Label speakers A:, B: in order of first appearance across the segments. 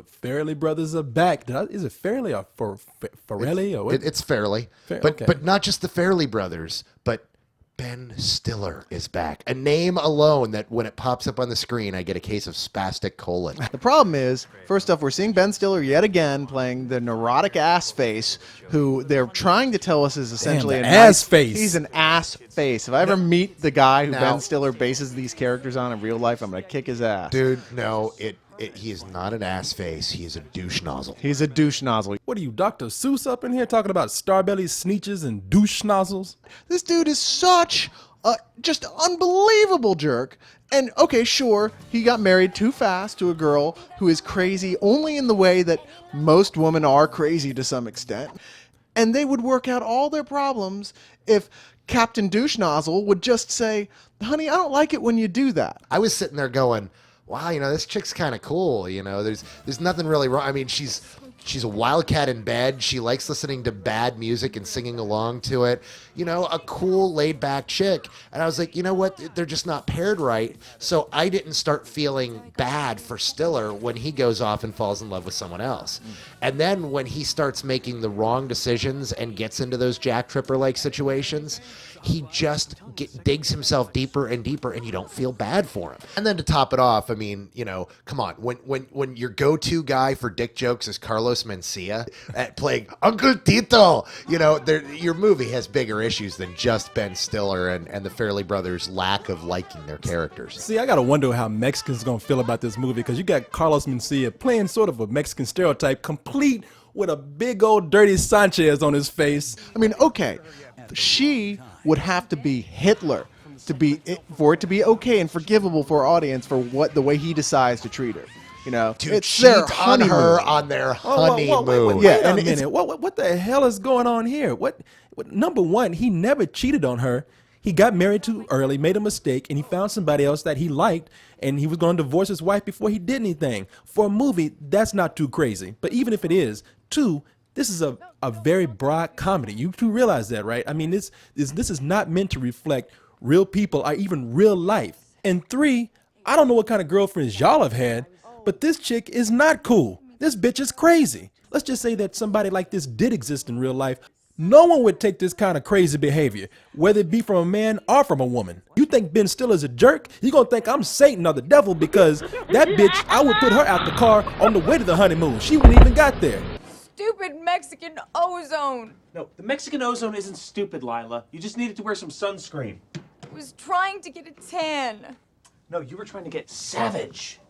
A: The Farrelly brothers are back. Is it Farrelly or Farrelly? Or what?
B: It's Farrelly.
A: Okay.
B: But not just the Farrelly brothers, but Ben Stiller is back. A name alone that when it pops up on the screen, I get a case of spastic colon.
C: The problem is, first off, we're seeing Ben Stiller yet again playing the neurotic ass face who they're trying to tell us is essentially
A: Damn,
C: an
A: ass face.
C: He's an ass face. If I ever meet the guy who
B: Now-
C: Ben Stiller bases these characters on in real life, I'm going to kick his ass.
B: Dude, no, he is not an ass face. He is a douche nozzle.
C: He's a douche nozzle.
A: What are you, Dr. Seuss up in here talking about starbelly sneeches and douche nozzles?
C: This dude is such a just unbelievable jerk. And okay, sure, he got married too fast to a girl who is crazy only in the way that most women are crazy to some extent. And they would work out all their problems if Captain Douche Nozzle would just say, honey, I don't like it when you do that.
B: I was sitting there going, wow, this chick's kind of cool. There's nothing really wrong. I mean, she's a wildcat in bed. She likes listening to bad music and singing along to it. A cool, laid-back chick. And I was like, you know what? They're just not paired right. So I didn't start feeling bad for Stiller when he goes off and falls in love with someone else. And then when he starts making the wrong decisions and gets into those Jack Tripper-like situations, he just digs himself deeper and deeper, and you don't feel bad for him. And then to top it off, I mean, come on. When your go-to guy for dick jokes is Carlos Mencia playing Uncle Tito, your movie has bigger issues than just Ben Stiller and the Farrelly brothers' lack of liking their characters.
A: See, I gotta wonder how Mexicans gonna feel about this movie, because you got Carlos Mencia playing sort of a Mexican stereotype, complete with a big old dirty Sanchez on his face.
C: I mean, okay, she would have to be Hitler for it to be okay and forgivable for our audience for the way he decides to treat her.
B: To
C: it's
B: cheat
C: their
B: on
C: honeymoon.
B: her on their honeymoon.
A: Wait
C: Yeah,
A: a
C: and
A: minute. What the hell is going on here? Number one, he never cheated on her. He got married too early, made a mistake, and he found somebody else that he liked, and he was going to divorce his wife before he did anything. For a movie, that's not too crazy. But even if it is, two, this is a very broad comedy. You two realize that, right? I mean, this is not meant to reflect real people or even real life. And three, I don't know what kind of girlfriends y'all have had, but this chick is not cool. This bitch is crazy. Let's just say that somebody like this did exist in real life. No one would take this kind of crazy behavior, whether it be from a man or from a woman. You think Ben Stiller's a jerk? You're going to think I'm Satan or the devil, because that bitch, I would put her out the car on the way to the honeymoon. She wouldn't even got there.
D: Stupid Mexican ozone.
E: No, the Mexican ozone isn't stupid, Lila. You just needed to wear some sunscreen.
D: I was trying to get a tan.
E: No, you were trying to get savage.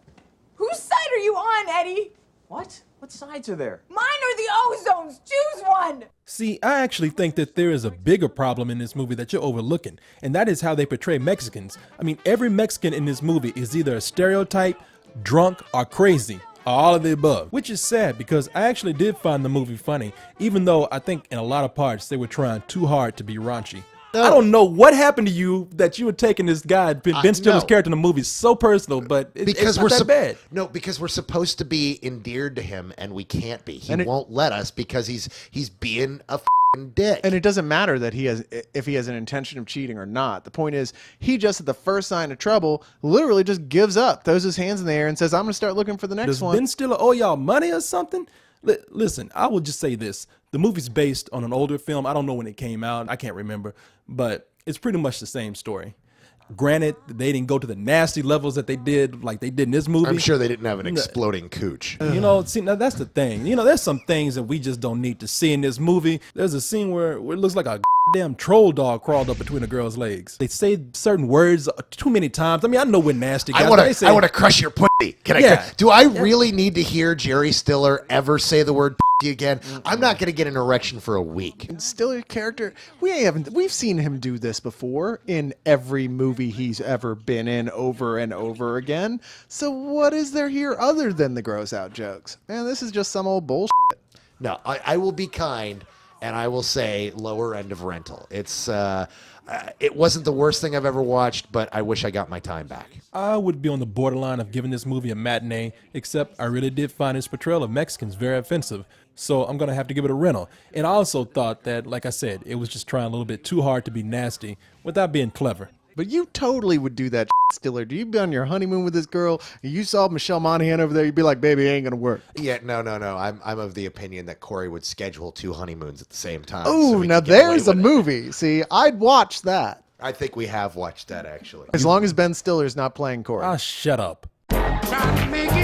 D: Whose side are you on, Eddie?
E: What? What sides are there?
D: Mine or the ozones? Choose one.
A: See, I actually think that there is a bigger problem in this movie that you're overlooking, and that is how they portray Mexicans. I mean, every Mexican in this movie is either a stereotype, drunk, or crazy, or all of the above, which is sad because I actually did find the movie funny, even though I think in a lot of parts they were trying too hard to be raunchy.
B: No.
A: I don't know what happened to you that you were taking this guy, Ben Stiller's character in the movie, so personal, but it's not that bad.
B: No, because we're supposed to be endeared to him, and we can't be. He won't let us because he's being a f***ing dick.
C: And it doesn't matter that if he has an intention of cheating or not. The point is, he just at the first sign of trouble literally just gives up, throws his hands in the air, and says, "I'm going to start looking for the next
A: Does
C: one."
A: Ben Stiller owe y'all money or something? Listen, I will just say this. The movie's based on an older film. I don't know when it came out. I can't remember. But it's pretty much the same story. Granted, they didn't go to the nasty levels that they did, like they did in this movie.
B: I'm sure they didn't have an exploding cooch.
A: See, now that's the thing. There's some things that we just don't need to see in this movie. There's a scene where it looks like a damn troll dog crawled up between a girl's legs. They say certain words too many times. I mean, I know we're nasty guys.
B: I want to crush your pussy. Do I really need to hear Jerry Stiller ever say the word pussy again? I'm not going to get an erection for a week.
C: And Stiller's character, we've seen him do this before in every movie he's ever been in over and over again. So what is there here other than the gross out jokes? Man, this is just some old bullshit.
B: No, I will be kind, and I will say lower end of rental. It wasn't the worst thing I've ever watched, but I wish I got my time back.
A: I would be on the borderline of giving this movie a matinee, except I really did find his portrayal of Mexicans very offensive. So I'm going to have to give it a rental. And I also thought that, like I said, it was just trying a little bit too hard to be nasty without being clever.
C: But you totally would do that, Stiller. Do you be on your honeymoon with this girl, and you saw Michelle Monaghan over there, you'd be like, baby, it ain't gonna work.
B: Yeah, no. I'm of the opinion that Corey would schedule 2 honeymoons at the same time.
C: Oh,
B: so he
C: now
B: could get away
C: there's a
B: with it.
C: movie. See, I'd watch that.
B: I think we have watched that actually.
C: As long as Ben Stiller's not playing Corey.
A: Ah, shut up.
F: Trying to make it